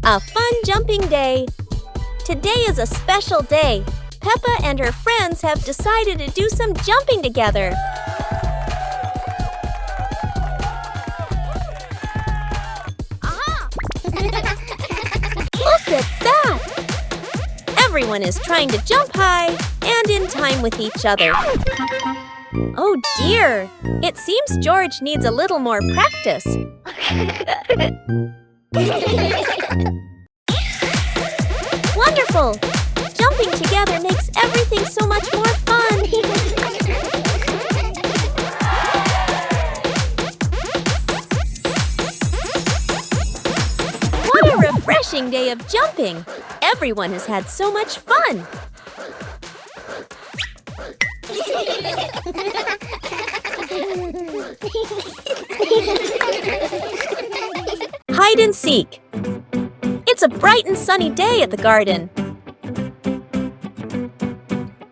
A fun jumping day. Today is a special day. Peppa and her friends have decided to do some jumping together. Look at that! Everyone is trying to jump high and in time with each other. Oh dear! It seems George needs a little more practice. Wonderful! Jumping together makes everything so much more fun. What a refreshing day of jumping! Everyone has had so much fun. Hide and seek. It's a bright and sunny day at the garden.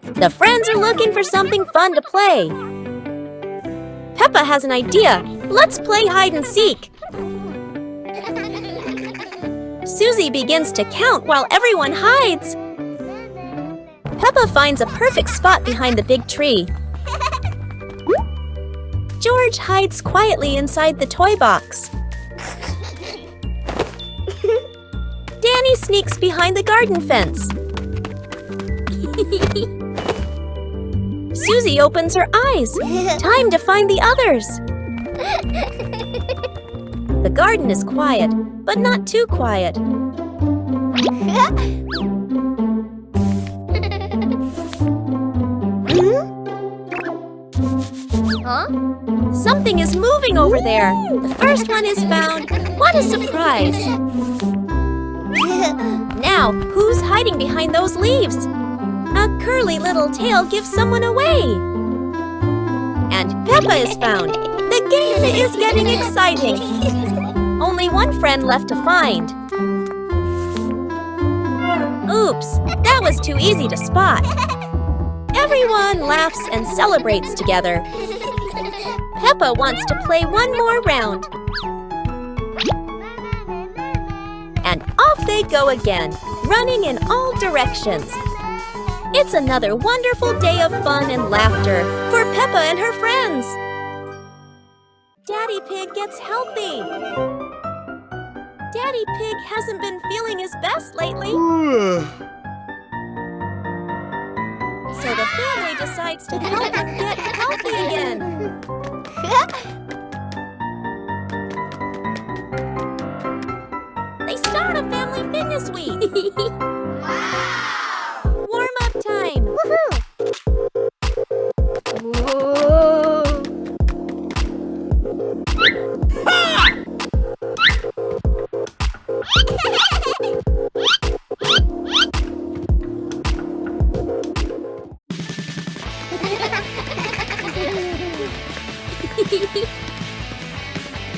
The friends are looking for something fun to play. Peppa has an idea. Let's play hide and seek. Susie begins to count while everyone hides. Peppa finds a perfect spot behind the big tree. George hides quietly inside the toy box. Danny sneaks behind the garden fence. Susie opens her eyes. Time to find the others. The garden is quiet, but not too quiet. Something is moving over there. The first one is found. What a surprise! Now, who's hiding behind those leaves? A curly little tail gives someone away. And Peppa is found. The game is getting exciting. Only one friend left to find. Oops, that was too easy to spot. Everyone laughs and celebrates together. Peppa wants to play one more round. And off they go again, running in all directions. It's another wonderful day of fun and laughter for Peppa and her friends. Daddy Pig gets healthy. Daddy Pig hasn't been feeling his best lately. So the family decides to help him get healthy again. They start a family fitness week. Wow! Warm-up time. Woohoo! Whoa!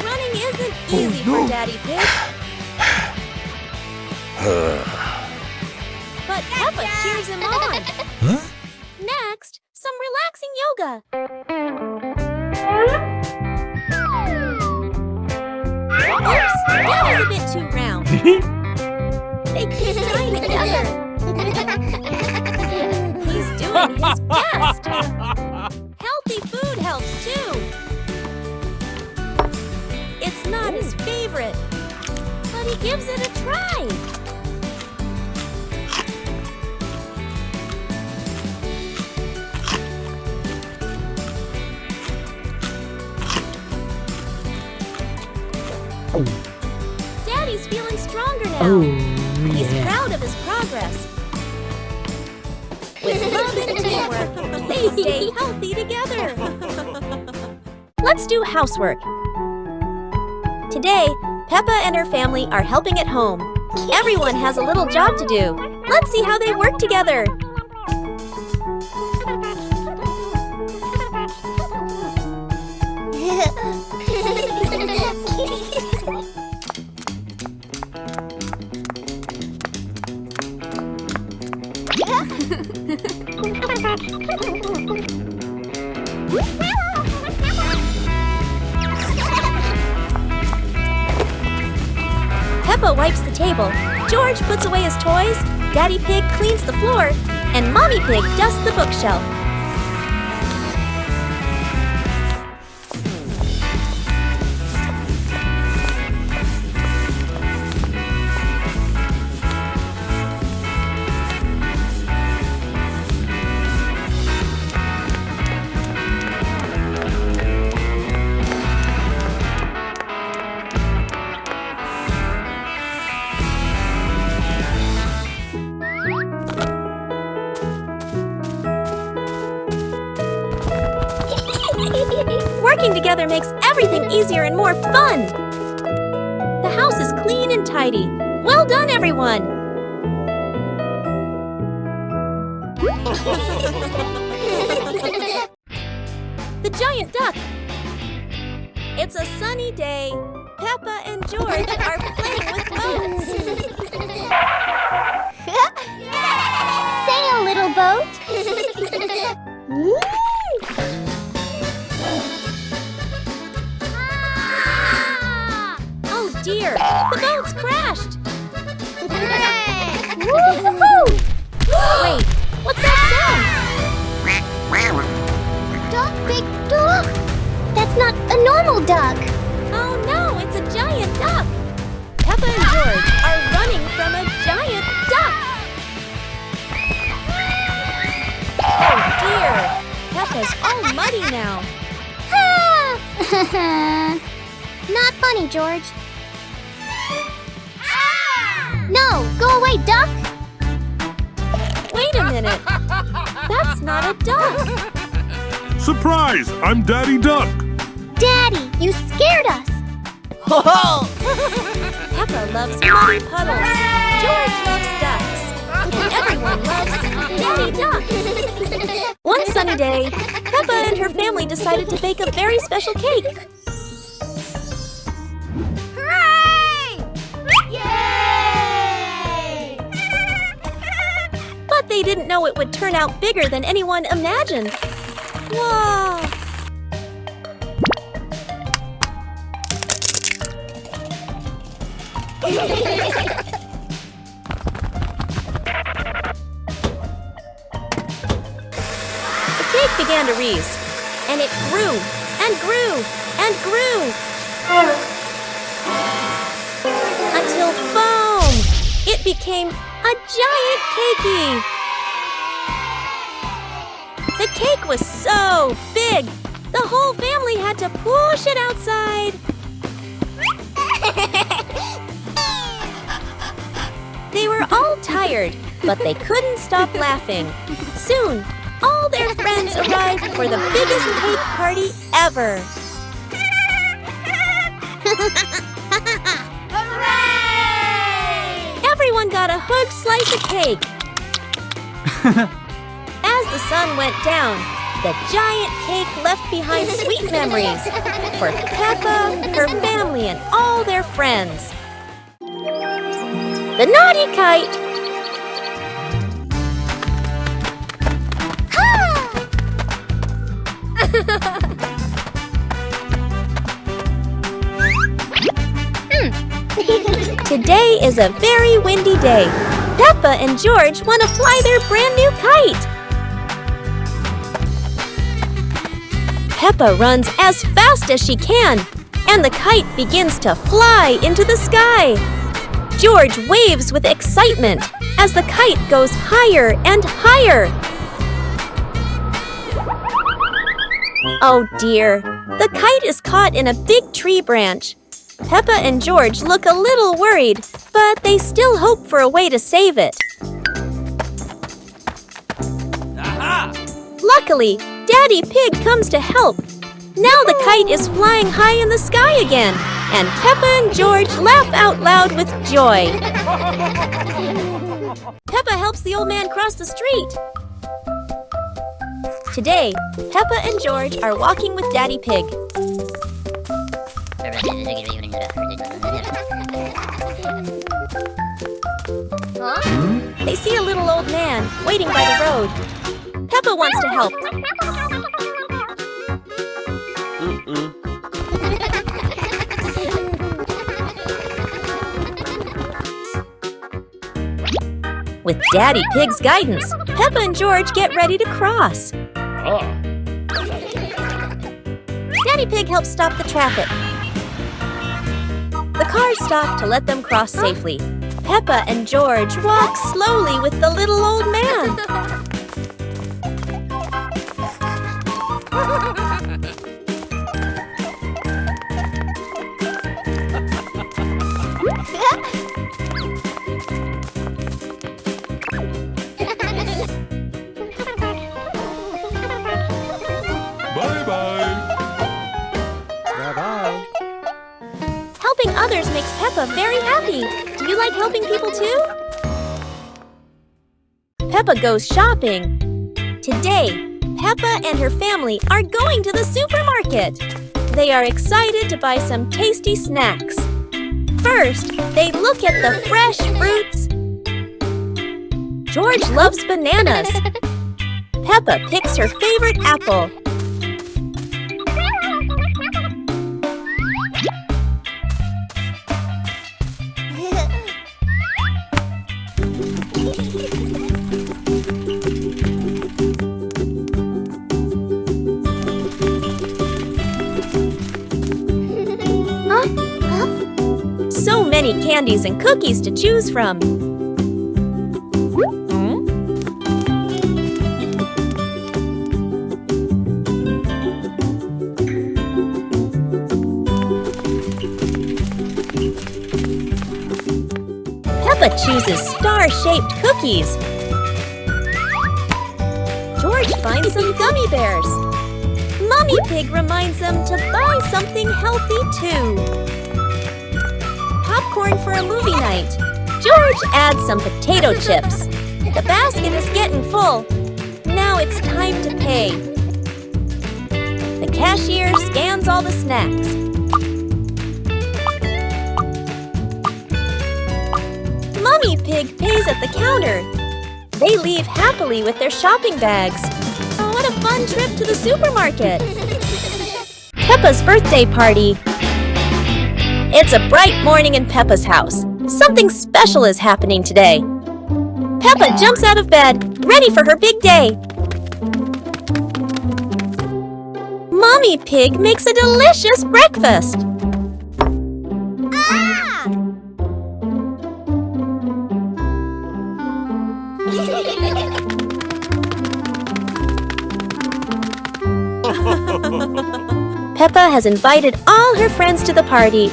Running isn't easy for Daddy Pig. But Peppa cheers him on. Huh? Next, some relaxing yoga. Oops, that is a bit too round. They keep trying together. He's doing his best. Healthy food helps too. It's not his favorite, but he gives it a try. Daddy's feeling stronger now. He's proud of his progress. With love and teamwork, they stay healthy together. Let's do housework. Today, Peppa and her family are helping at home. Everyone has a little job to do. Let's see how they work together. Peppa wipes the table, George puts away his toys, Daddy Pig cleans the floor, and Mommy Pig dusts the bookshelf. Working together makes everything easier and more fun! The house is clean and tidy. Well done, everyone! The giant duck! It's a sunny day. Peppa and George are playing with boats. Sail, little boat! Oh dear, the boat's crashed! Wait, what's that sound? Duck, big duck! That's not a normal duck! Oh no, it's a giant duck! Peppa and George are running from a giant duck! Oh dear, Peppa's all muddy now. Not funny, George. No, go away, duck! Wait a minute, that's not a duck! Surprise! I'm Daddy Duck! Daddy, you scared us! Peppa loves muddy puddles, George loves ducks, and everyone loves Daddy Duck! One sunny day, Peppa and her family decided to bake a very special cake. Hooray! Yay! But they didn't know it would turn out bigger than anyone imagined. Whoa! The cake began to rise, and it grew and grew and grew until, boom! It became a giant cakey! The cake was so big, the whole family had to push it outside. They were all tired, but they couldn't stop laughing. Soon, all their friends arrived for the biggest cake party ever. Hooray! Everyone got a huge slice of cake. As the sun went down, the giant cake left behind sweet memories for Peppa, her family, and all their friends. The naughty kite! Today is a very windy day. Peppa and George want to fly their brand new kite. Peppa runs as fast as she can, and the kite begins to fly into the sky. George waves with excitement as the kite goes higher and higher. Oh dear, the kite is caught in a big tree branch. Peppa and George look a little worried, but they still hope for a way to save it. Aha! Luckily, Daddy Pig comes to help. Now the kite is flying high in the sky again, and Peppa and George laugh out loud with joy. Peppa helps the old man cross the street. Today, Peppa and George are walking with Daddy Pig. They see a little old man waiting by the road. Peppa wants to help. With Daddy Pig's guidance, Peppa and George get ready to cross. Daddy Pig helps stop the traffic. The cars stop to let them cross safely. Peppa and George walk slowly with the little old man. Helping others makes Peppa very happy. Do you like helping people too? Peppa goes shopping. Today, Peppa and her family are going to the supermarket. They are excited to buy some tasty snacks. First, they look at the fresh fruits. George loves bananas. Peppa picks her favorite apple. So many candies and cookies to choose from. Peppa chooses star-shaped cookies. George finds some gummy bears. Mummy Pig reminds them to buy something healthy too. Popcorn for a movie night. George adds some potato chips. The basket is getting full. Now it's time to pay. The cashier scans all the snacks. Mummy Pig pays at the counter. They leave happily with their shopping bags. Oh, what a fun trip to the supermarket! Peppa's birthday party. It's a bright morning in Peppa's house. Something special is happening today. Peppa jumps out of bed, ready for her big day. Mummy Pig makes a delicious breakfast. Peppa has invited all her friends to the party.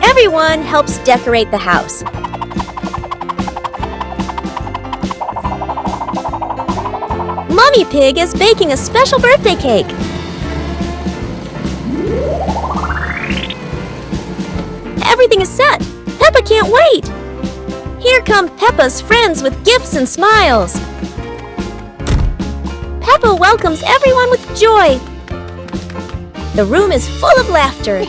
Everyone helps decorate the house. Mummy Pig is baking a special birthday cake. Everything is set. Peppa can't wait. Here come Peppa's friends with gifts and smiles. Peppa welcomes everyone with joy. The room is full of laughter.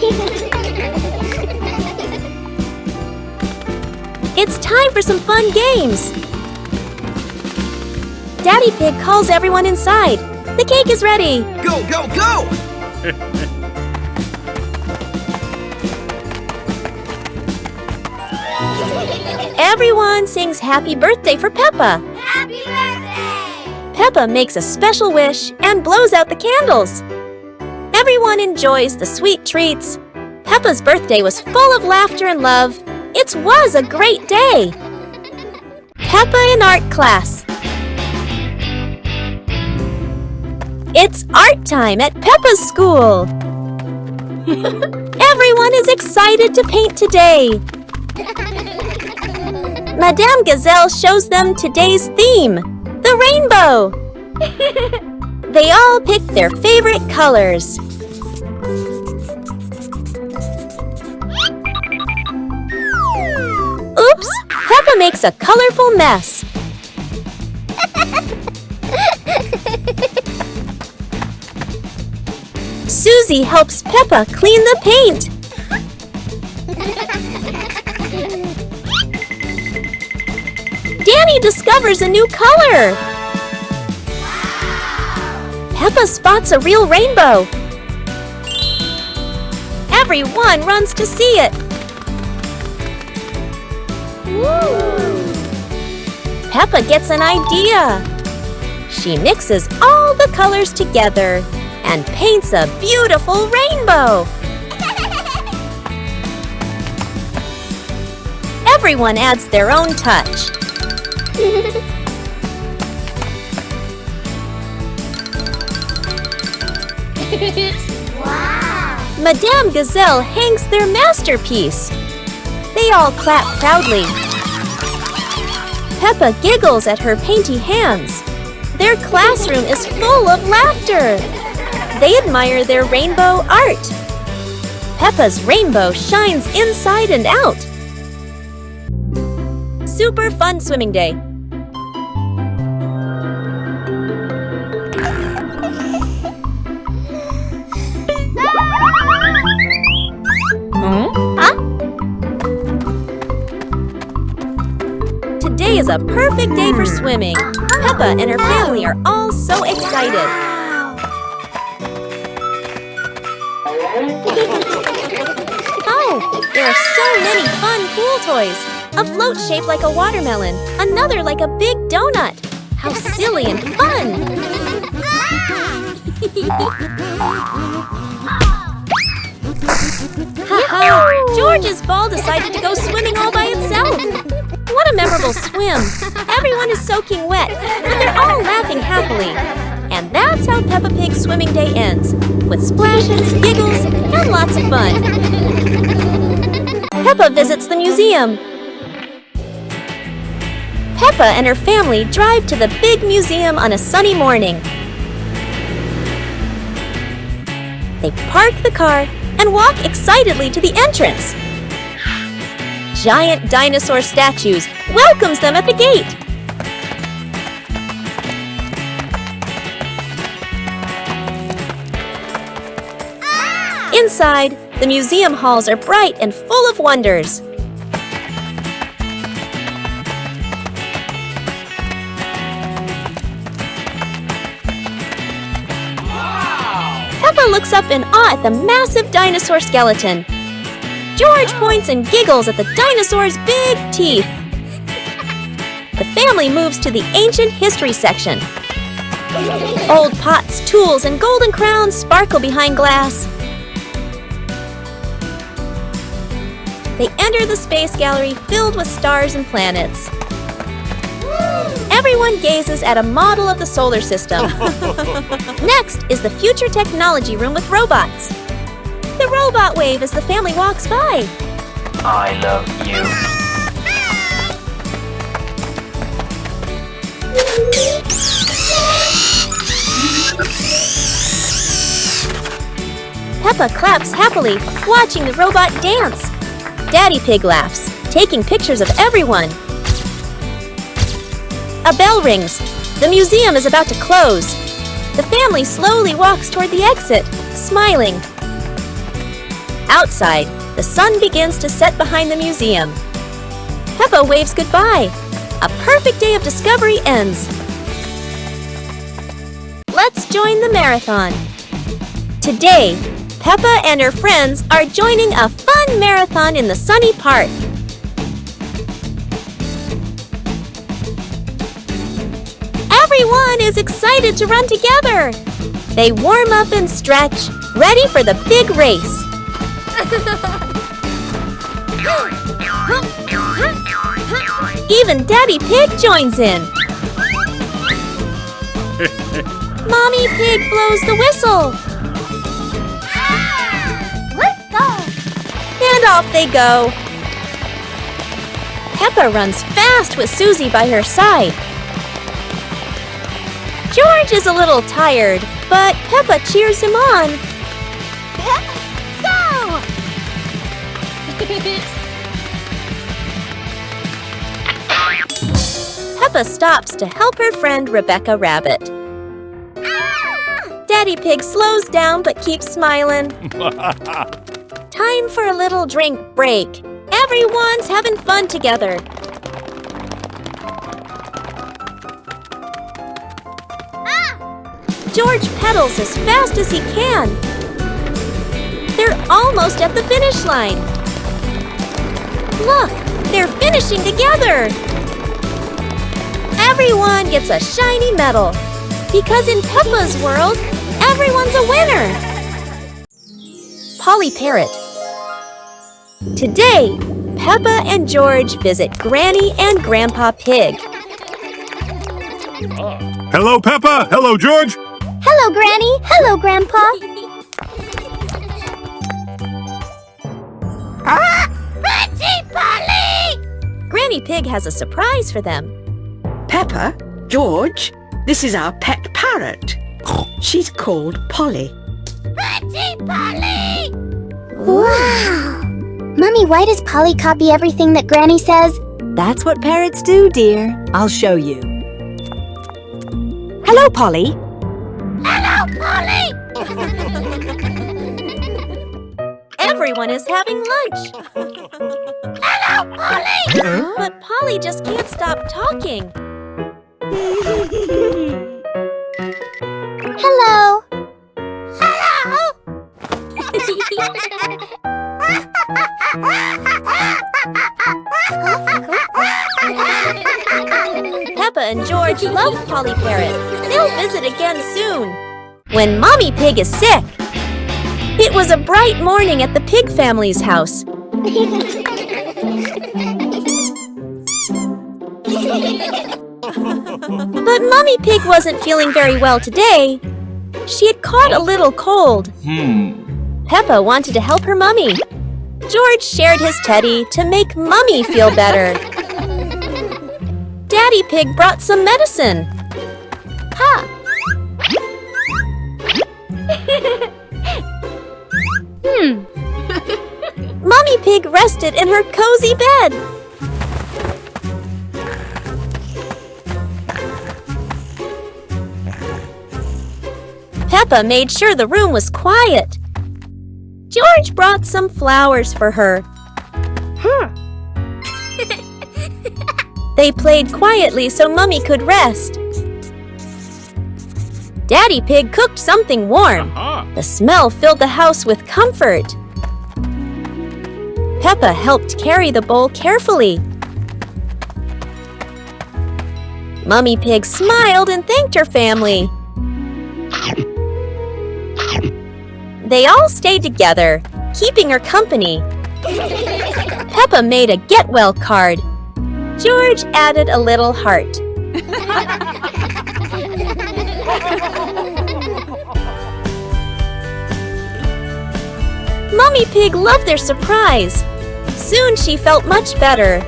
It's time for some fun games. Daddy Pig calls everyone inside. The cake is ready. Go, go, go! Everyone sings happy birthday for Peppa. Happy birthday! Peppa makes a special wish and blows out the candles. Everyone enjoys the sweet treats. Peppa's birthday was full of laughter and love. It was a great day. Peppa in art class. It's art time at Peppa's school. Everyone is excited to paint today. Madame Gazelle shows them today's theme, the rainbow. They all pick their favorite colors. Oops! Peppa makes a colorful mess. Susie helps Peppa clean the paint. Danny discovers a new color. Peppa spots a real rainbow. Everyone runs to see it. Peppa gets an idea. She mixes all the colors together and paints a beautiful rainbow. Everyone adds their own touch. Wow! Madame Gazelle hangs their masterpiece. They all clap proudly. Peppa giggles at her painty hands. Their classroom is full of laughter. They admire their rainbow art. Peppa's rainbow shines inside and out. Super fun swimming day. Today is a perfect day for swimming. Peppa and her family are all so excited. Oh, there are so many fun pool toys. A float shaped like a watermelon, another like a big donut. How silly and fun! Ha-ha! George's ball decided to go swimming all by itself. What a memorable swim! Everyone is soaking wet, but they're all laughing happily. And that's how Peppa Pig's swimming day ends, with splashes, giggles, and lots of fun. Peppa visits the museum. Peppa and her family drive to the big museum on a sunny morning. They park the car and walk excitedly to the entrance. Giant dinosaur statues welcomes them at the gate. Inside, the museum halls are bright and full of wonders. Peppa looks up in awe at the massive dinosaur skeleton. George points and giggles at the dinosaur's big teeth. The family moves to the ancient history section. Old pots, tools, and golden crowns sparkle behind glass. They enter the space gallery filled with stars and planets. Everyone gazes at a model of the solar system. Next is the future technology room with robots. The robot wave as the family walks by. I love you. Peppa claps happily, watching the robot dance. Daddy Pig laughs, taking pictures of everyone. A bell rings. The museum is about to close. The family slowly walks toward the exit, smiling. Outside, the sun begins to set behind the museum. Peppa waves goodbye. A perfect day of discovery ends. Let's join the marathon. Today, Peppa and her friends are joining a fun marathon in the sunny park. Everyone is excited to run together. They warm up and stretch, ready for the big race. Even Daddy Pig joins in. Mommy Pig blows the whistle. Let's go! And off they go. Peppa runs fast with Susie by her side. George is a little tired, but Peppa cheers him on. Go! Peppa stops to help her friend Rebecca Rabbit. Daddy Pig slows down but keeps smiling. Time for a little drink break. Everyone's having fun together. George pedals as fast as he can. They're almost at the finish line. Look, They're finishing together! Everyone gets a shiny medal. Because in Peppa's world, everyone's a winner! Polly Parrot. Today, Peppa and George visit Granny and Grandpa Pig. Hello, Peppa. Hello, George. Hello, Granny. Hello, Grandpa. Pretty Polly! Granny Pig has a surprise for them. Peppa, George, this is our pet parrot. She's called Polly. Pretty Polly! Wow! Mummy, why does Polly copy everything that Granny says? That's what parrots do, dear. I'll show you. Hello, Polly. Hello, Polly! Everyone is having lunch. Hello, Polly! But Polly just can't stop talking. Hello! Hello! Peppa and George love Polly Parrot. They'll visit again soon. When Mommy Pig is sick. It was a bright morning at the Pig family's house. But Mommy Pig wasn't feeling very well today. She had caught a little cold. Peppa wanted to help her mummy. George shared his teddy to make Mummy feel better. Daddy Pig brought some medicine. Ha! Mummy Pig rested in her cozy bed. Peppa made sure the room was quiet. George brought some flowers for her. They played quietly so Mummy could rest. Daddy Pig cooked something warm. The smell filled the house with comfort. Peppa helped carry the bowl carefully. Mummy Pig smiled and thanked her family. They all stayed together, keeping her company. Peppa made a get well card. George added a little heart. Mummy Pig loved their surprise. Soon she felt much better.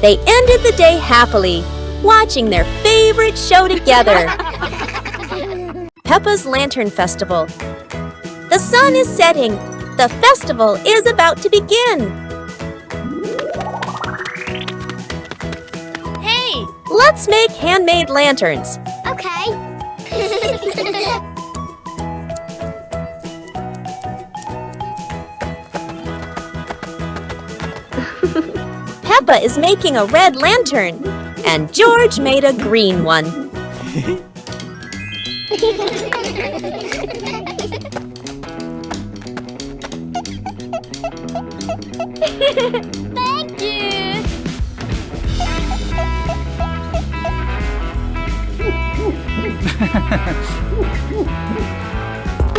They ended the day happily, watching their favorite show together. Peppa's Lantern Festival. The sun is setting. The festival is about to begin. Hey, let's make handmade lanterns. Okay. Peppa is making a red lantern, and George made a green one. Thank you.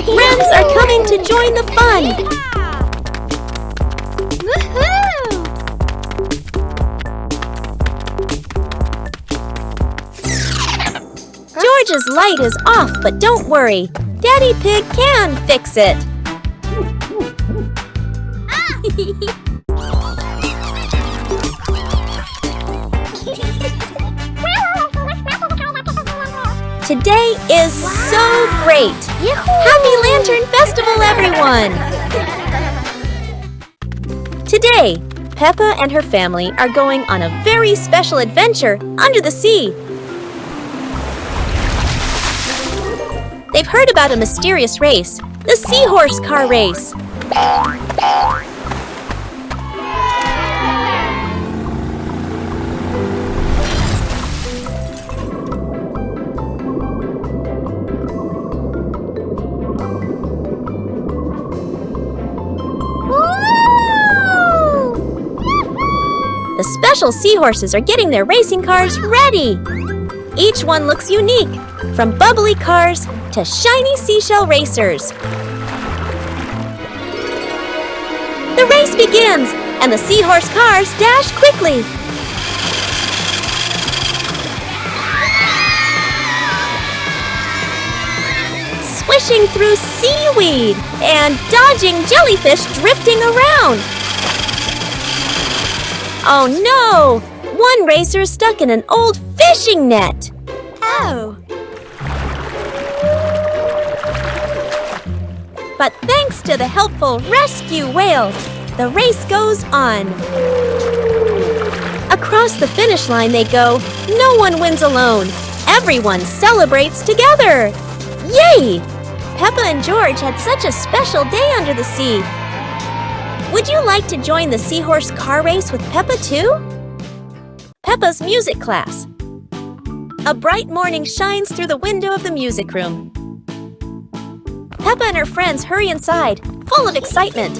Friends are coming to join the fun. Woohoo! George's light is off, but don't worry. Daddy Pig can fix it. Today is so great. Happy Lantern Festival, everyone! Today, Peppa and her family are going on a very special adventure under the sea. They've heard about a mysterious race, the Seahorse Car Race. The special seahorses are getting their racing cars ready. Each one looks unique, from bubbly cars to shiny seashell racers. The race begins, and the seahorse cars dash quickly. Swishing through seaweed and dodging jellyfish drifting around. Oh no! One racer stuck in an old fishing net. Oh. But thanks to the helpful rescue whales, the race goes on. Across the finish line they go. No one wins alone. Everyone celebrates together. Yay! Peppa and George had such a special day under the sea. Would you like to join the seahorse car race with Peppa too? Peppa's music class. A bright morning shines through the window of the music room. Peppa and her friends hurry inside, full of excitement.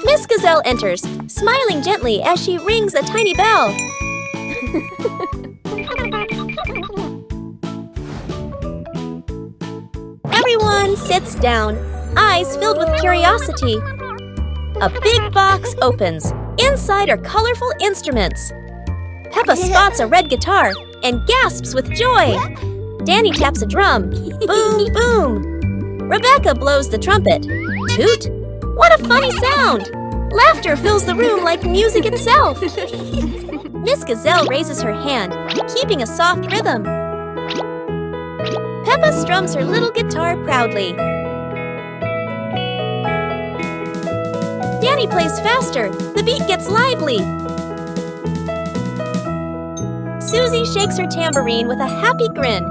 Miss Gazelle enters, smiling gently as she rings a tiny bell. Everyone sits down, eyes filled with curiosity. A big box opens. Inside are colorful instruments. Peppa spots a red guitar and gasps with joy. Danny taps a drum. Boom, boom. Rebecca blows the trumpet. Toot! What a funny sound! Laughter fills the room like music itself. Miss Gazelle raises her hand, keeping a soft rhythm. Peppa strums her little guitar proudly. Danny plays faster. The beat gets lively. Susie shakes her tambourine with a happy grin.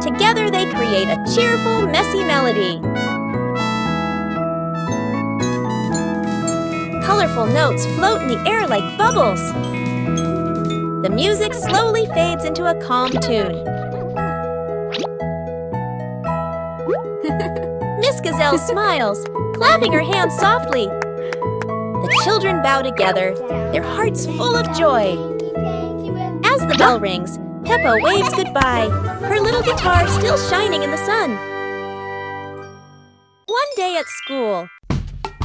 Together they create a cheerful, messy melody. Colorful notes float in the air like bubbles. The music slowly fades into a calm tune. Miss Gazelle smiles, clapping her hands softly. The children bow together, their hearts full of joy. As the bell rings, Peppa waves goodbye, her little guitar still shining in the sun. One day at school.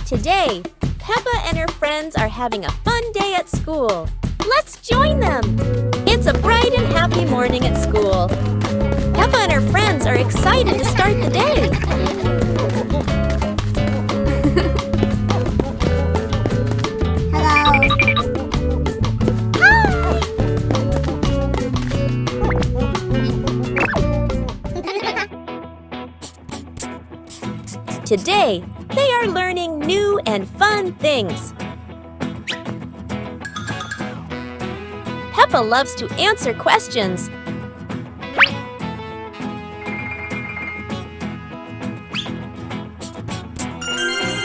Today, Peppa and her friends are having a fun day at school. Let's join them! It's a bright and happy morning at school. Peppa and her friends are excited to start the day. Today, they are learning new and fun things. Peppa loves to answer questions.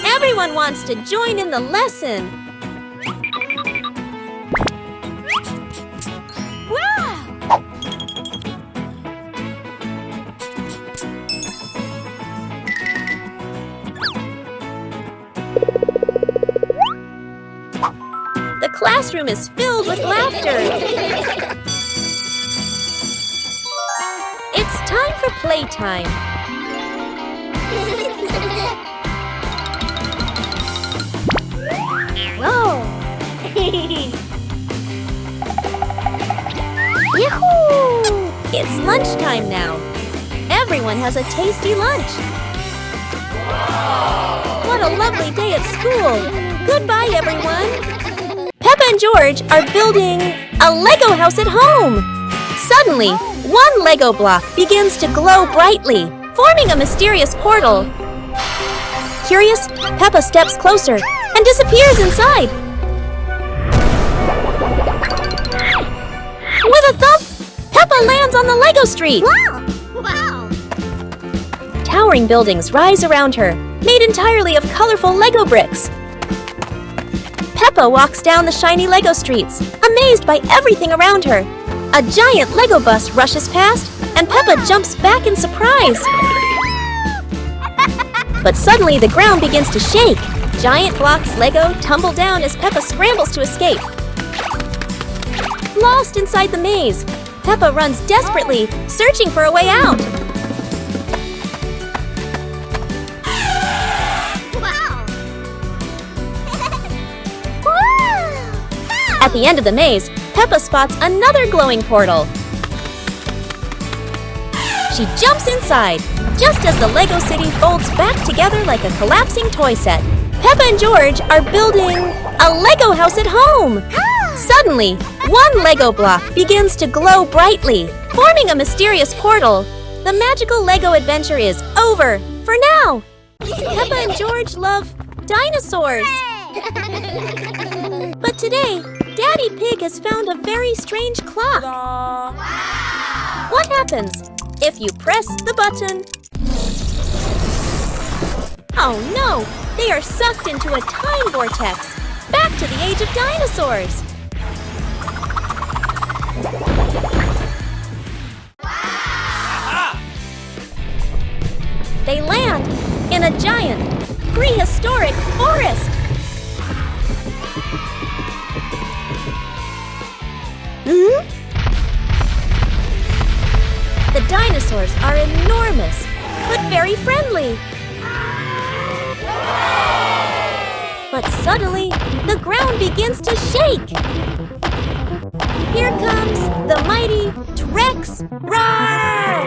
Everyone wants to join in the lesson. Wow! The classroom is filled with laughter. It's time for playtime. Whoa! Yahoo! It's lunchtime now. Everyone has a tasty lunch. What a lovely day at school. Goodbye, everyone. Peppa and George are building a Lego house at home. Suddenly, one Lego block begins to glow brightly, forming a mysterious portal. Curious, Peppa steps closer and disappears inside. With a thump, Peppa lands on the Lego street. Wow! Towering buildings rise around her, made entirely of colorful Lego bricks. Peppa walks down the shiny Lego streets, amazed by everything around her. A giant Lego bus rushes past, and Peppa jumps back in surprise. But suddenly the ground begins to shake. Giant blocks Lego tumble down as Peppa scrambles to escape. Lost inside the maze, Peppa runs desperately, searching for a way out. At the end of the maze, Peppa spots another glowing portal. She jumps inside, just as the Lego city folds back together like a collapsing toy set. Peppa and George are building a Lego house at home. Suddenly, one Lego block begins to glow brightly, forming a mysterious portal. The magical Lego adventure is over for now. Peppa and George love dinosaurs. But today, Daddy Pig has found a very strange clock. What happens if you press the button? Oh no! They are sucked into a time vortex, back to the age of dinosaurs. They land in a giant, prehistoric forest. The dinosaurs are enormous, but very friendly. But suddenly, the ground begins to shake. Here comes the mighty T-Rex. Roar!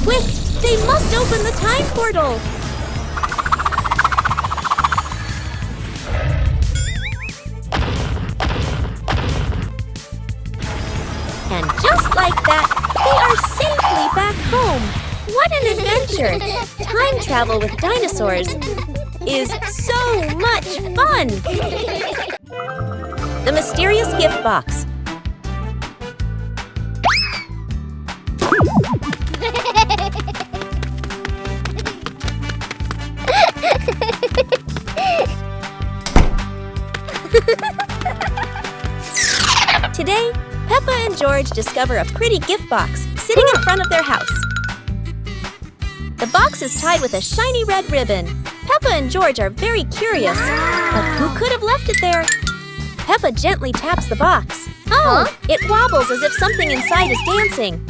Quick! They must open the time portal! And just like that, they are safely back home! What an adventure! Time travel with dinosaurs is so much fun! The mysterious gift box. Today, Peppa and George discover a pretty gift box sitting in front of their house. The box is tied with a shiny red ribbon. Peppa and George are very curious, but who could have left it there? Peppa gently taps the box. Oh, it wobbles as if something inside is dancing.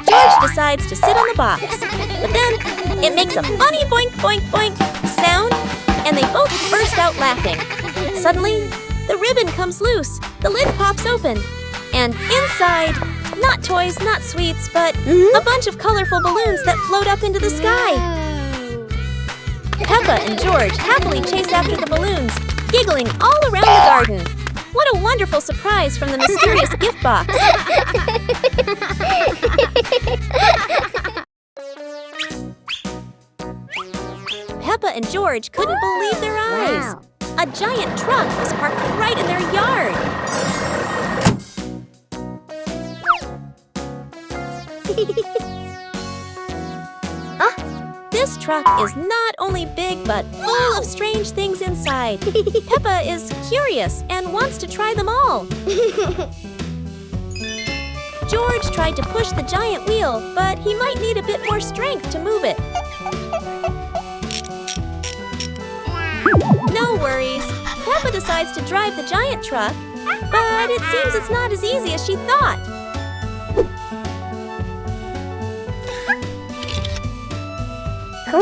George decides to sit on the box, but then it makes a funny boink boink boink sound, and they both burst out laughing. Suddenly, the ribbon comes loose, the lid pops open, and inside, not toys, not sweets, but a bunch of colorful balloons that float up into the sky. Peppa and George happily chase after the balloons, giggling all around the garden. What a wonderful surprise from the mysterious gift box. Peppa and George couldn't believe their eyes. Wow. A giant truck was parked right in their yard. This truck is not only big, but full of strange things inside. Peppa is curious and wants to try them all. George tried to push the giant wheel, but he might need a bit more strength to move it. No worries. Peppa decides to drive the giant truck, but it seems it's not as easy as she thought.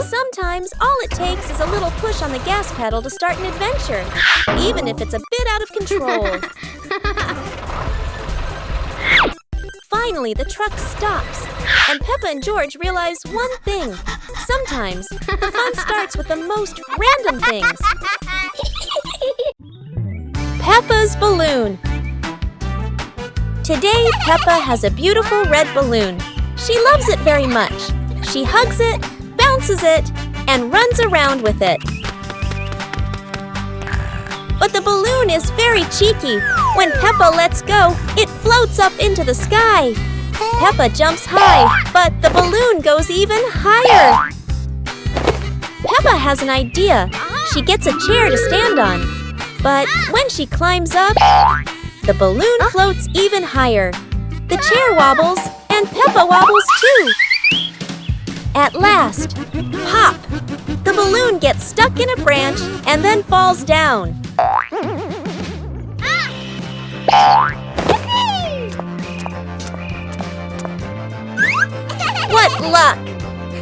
Sometimes all it takes is a little push on the gas pedal to start an adventure, even if it's a bit out of control. Finally, the truck stops, and Peppa and George realize one thing. Sometimes the fun starts with the most random things. Peppa's balloon. Today, Peppa has a beautiful red balloon. She loves it very much. She hugs it, bounces it, and runs around with it. But the balloon is very cheeky. When Peppa lets go, it floats up into the sky. Peppa jumps high, but the balloon goes even higher. Peppa has an idea. She gets a chair to stand on. But when she climbs up, the balloon floats even higher. The chair wobbles, and Peppa wobbles too. At last, pop! The balloon gets stuck in a branch and then falls down. What luck!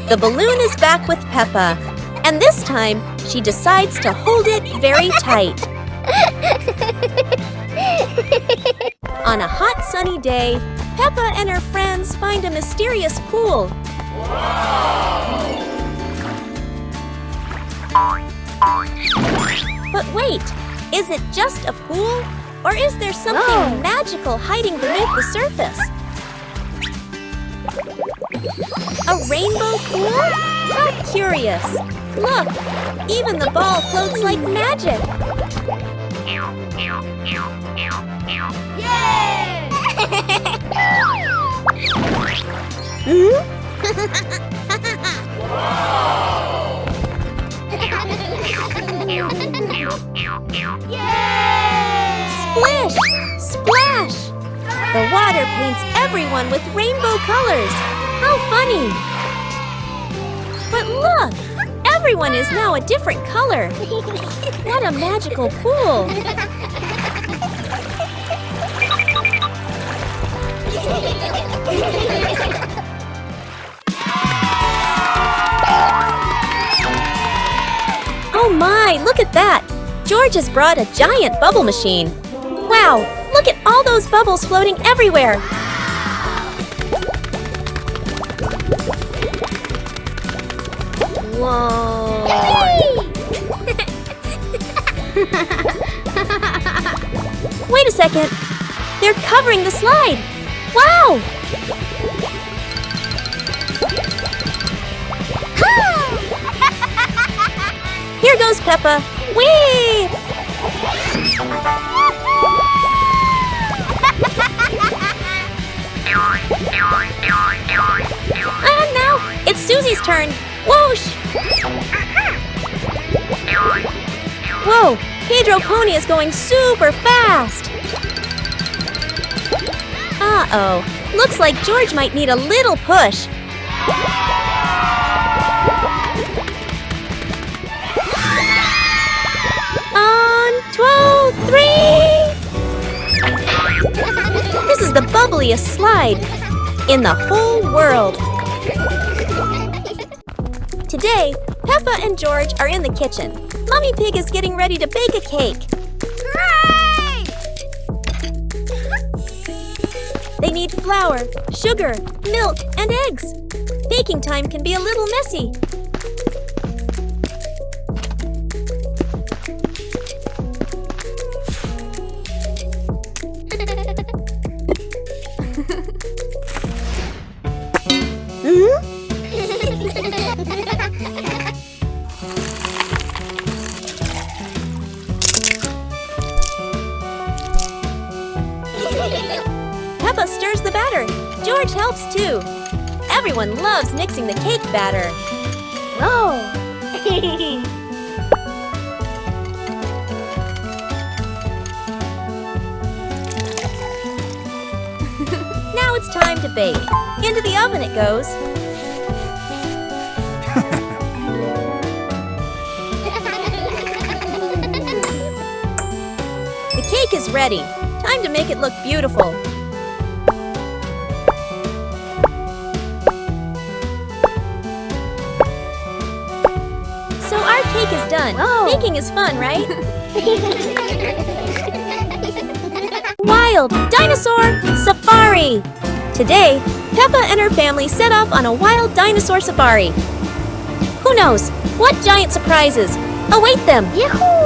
The balloon is back with Peppa, and this time she decides to hold it very tight. On a hot sunny day, Peppa and her friends find a mysterious pool. But wait, is it just a pool? Or is there something magical hiding beneath the surface? A rainbow pool? How curious! Look, even the ball floats like magic. Splish! Splash! The water paints everyone with rainbow colors. How funny! But look! Everyone is now a different color. What a magical pool! Oh my, look at that! George has brought a giant bubble machine. Wow, look at all those bubbles floating everywhere. Whoa! Wait a second. They're covering the slide. Wow! Here goes Peppa. Whee! And now it's Susie's turn. Whoosh! Whoa! Pedro Pony is going super fast. Uh-oh. Looks like George might need a little push. On 2, 3! This is the bubbliest slide in the whole world. Today, Peppa and George are in the kitchen. Mummy Pig is getting ready to bake a cake. Great! They need flour, sugar, milk, and eggs. Baking time can be a little messy. Peppa stirs the batter. George helps too. Everyone loves mixing the cake batter. Oh! Now it's time to bake. Into the oven it goes. The cake is ready. Time to make it look beautiful. So our cake is done. Baking is fun, right? Wild Dinosaur Safari! Today, Peppa and her family set off on a wild dinosaur safari. Who knows what giant surprises await them? Yahoo!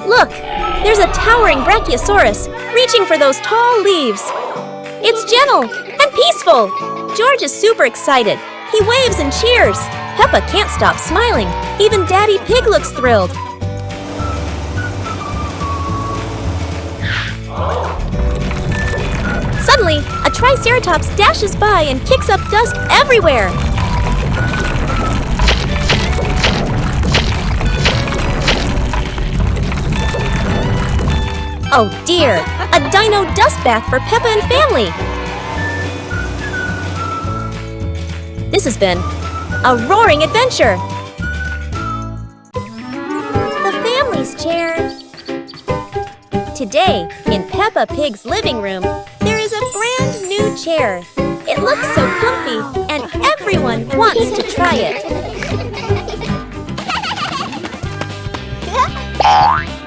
Look, There's a towering brachiosaurus reaching for those tall leaves. It's gentle and peaceful. George is super excited. He waves and cheers. Peppa can't stop smiling. Even Daddy Pig looks thrilled. Suddenly, a triceratops dashes by and kicks up dust everywhere. Oh dear, a dino dust bath for Peppa and family. This has been a roaring adventure. The family's chair. Today, in Peppa Pig's living room, there is a brand new chair. It looks so comfy, and everyone wants to try it.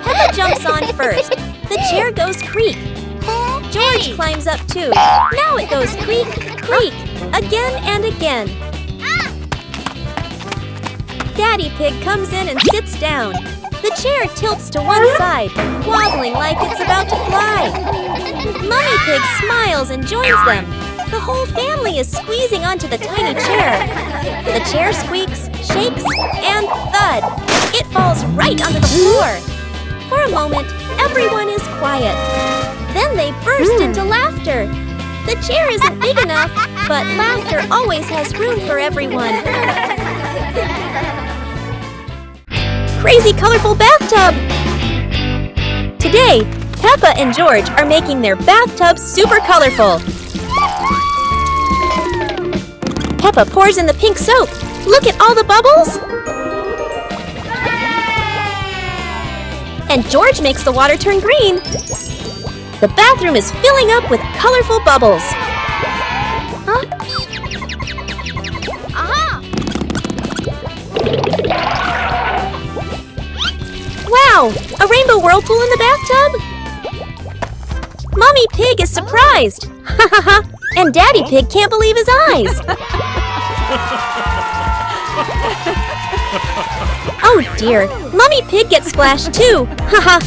Peppa jumps on first. The chair goes creak. George climbs up too. Now it goes creak, creak, again and again. Daddy Pig comes in and sits down. The chair tilts to one side, wobbling like it's about to fly. Mummy Pig smiles and joins them. The whole family is squeezing onto the tiny chair. The chair squeaks, shakes, and thud. It falls right onto the floor. For a moment, everyone is quiet. Then they burst into laughter. The chair isn't big enough, but laughter always has room for everyone. Crazy colorful bathtub! Today, Peppa and George are making their bathtub super colorful. Peppa pours in the pink soap. Look at all the bubbles! And George makes the water turn green. The bathroom is filling up with colorful bubbles. Huh? Wow! A rainbow whirlpool in the bathtub? Mommy Pig is surprised! Ha ha ha! And Daddy Pig can't believe his eyes! Oh dear! Mommy Pig gets splashed too! Ha ha!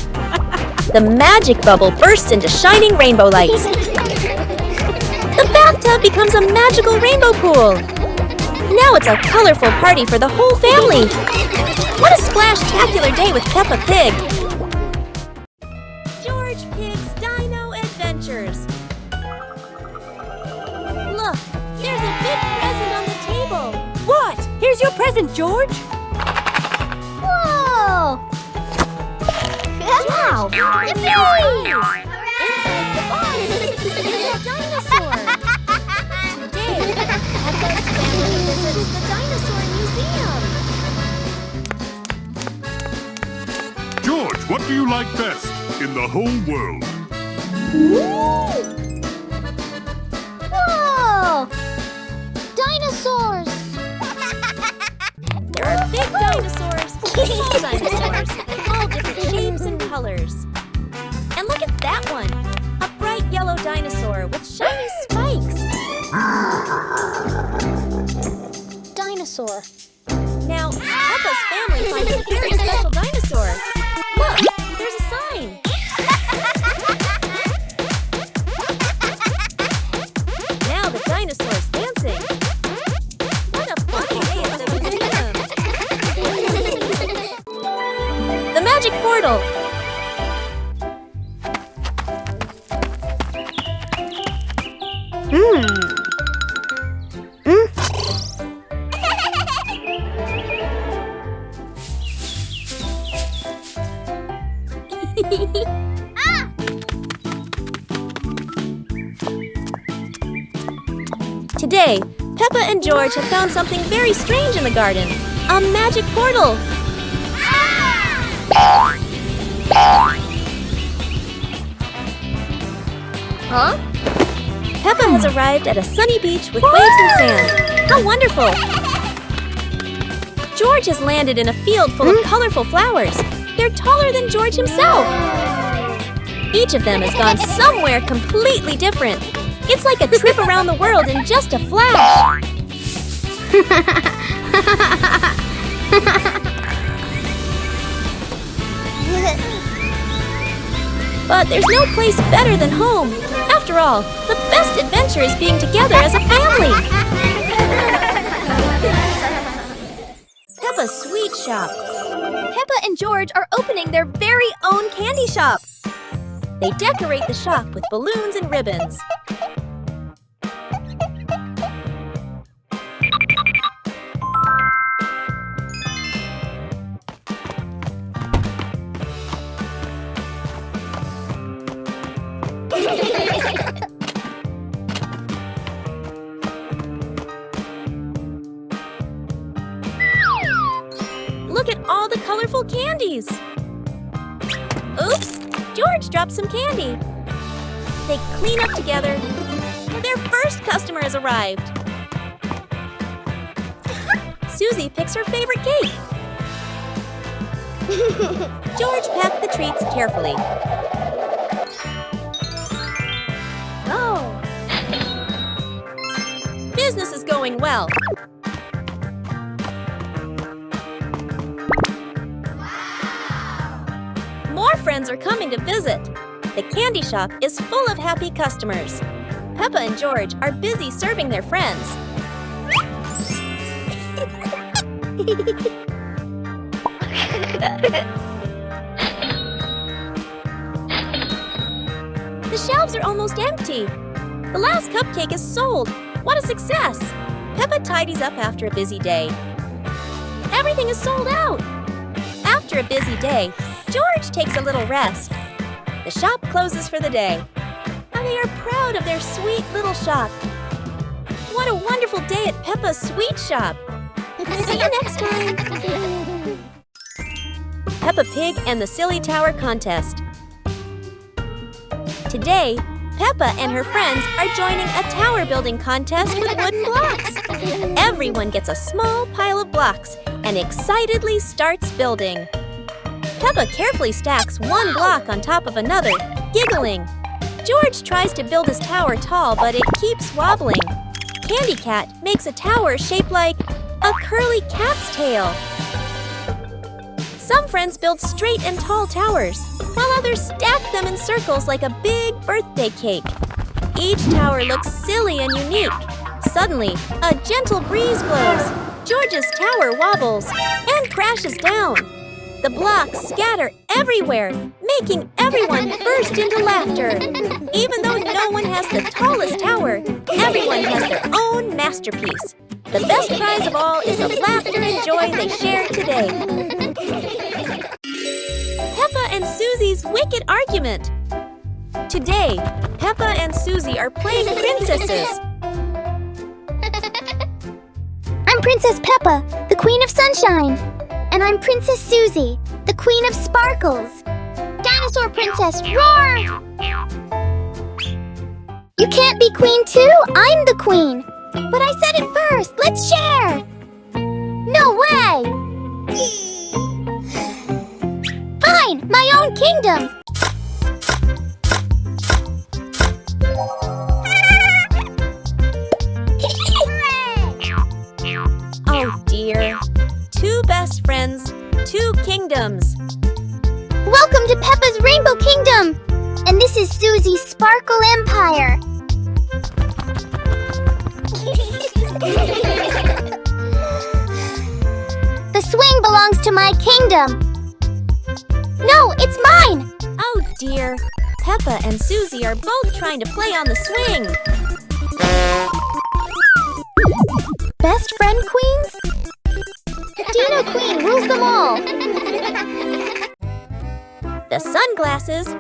The magic bubble bursts into shining rainbow lights. The bathtub becomes a magical rainbow pool! Now it's a colorful party for the whole family! What a splash-tacular day with Peppa Pig! George Pig's Dino Adventures! Look, there's a big present on the table! What? Here's your present, George. Whoa! Wow! Inside the box is a dinosaur! Today, Peppa's family visits the Dinosaur Museum! George, what do you like best in the whole world? Whoa! Dinosaurs! There are big dinosaurs, small dinosaurs, and all different shapes and colors. And look at that one! A bright yellow dinosaur with shiny spikes! Dinosaur. Now, Peppa's family finds a very special dinosaur. Look, there's a sign. Now the dinosaur's dancing. What a funny day at the museum. The magic portal. Today, Peppa and George have found something very strange in the garden. A magic portal. Huh? Peppa has arrived at a sunny beach with waves and sand. How wonderful! George has landed in a field full of colorful flowers. They're taller than George himself. Each of them has gone somewhere completely different. It's like a trip around the world in just a flash. But there's no place better than home. After all, the best adventure is being together as a family. Peppa's Sweet Shop. Peppa and George are opening their very own candy shop. They decorate the shop with balloons and ribbons. Look at all the colorful candies! Oops! George dropped some candy. They clean up together, and their first customer has arrived. Susie picks her favorite cake. George packed the treats carefully. Oh! Business is going well. More friends are coming to visit. The candy shop is full of happy customers. Peppa and George are busy serving their friends. The shelves are almost empty. The last cupcake is sold. What a success! Peppa tidies up after a busy day. Everything is sold out. After a busy day, George takes a little rest. The shop closes for the day. And they are proud of their sweet little shop. What a wonderful day at Peppa's Sweet Shop. See you next time. Peppa Pig and the Silly Tower Contest. Today, Peppa and her friends are joining a tower building contest with wooden blocks. Everyone gets a small pile of blocks and excitedly starts building. Peppa carefully stacks one block on top of another, giggling. George tries to build his tower tall, but it keeps wobbling. Candy Cat makes a tower shaped like a curly cat's tail. Some friends build straight and tall towers, while others stack them in circles like a big birthday cake. Each tower looks silly and unique. Suddenly, a gentle breeze blows. George's tower wobbles and crashes down. The blocks scatter everywhere, making everyone burst into laughter. Even though no one has the tallest tower, everyone has their own masterpiece. The best prize of all is the laughter and joy they shared today. Peppa and Susie's wicked argument. Today, Peppa and Susie are playing princesses. I'm Princess Peppa, the Queen of Sunshine. And I'm Princess Susie, the Queen of Sparkles. Dinosaur Princess, roar! You can't be queen too, I'm the queen. But I said it first, let's share! No way! Fine, my own kingdom! Oh dear. Two best friends, two kingdoms. Welcome to Peppa's Rainbow Kingdom! And this is Susie's Sparkle Empire. The swing belongs to my kingdom. No, it's mine! Oh dear. Peppa and Susie are both trying to play on the swing. Best friend queens? Dino Queen rules them all. The sunglasses.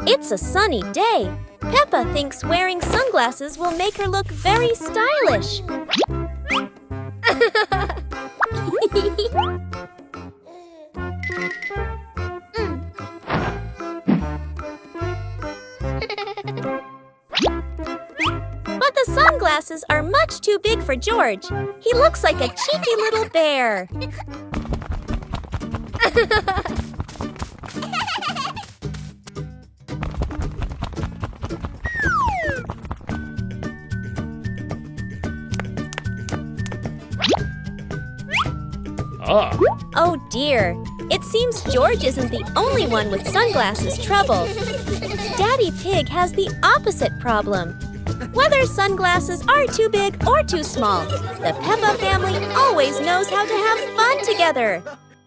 It's a sunny day. Peppa thinks wearing sunglasses will make her look very stylish. But the sunglasses are much too big for George. He looks like a cheeky little bear. Oh dear, it seems George isn't the only one with sunglasses trouble. Daddy Pig has the opposite problem. Whether sunglasses are too big or too small, the Peppa family always knows how to have fun together.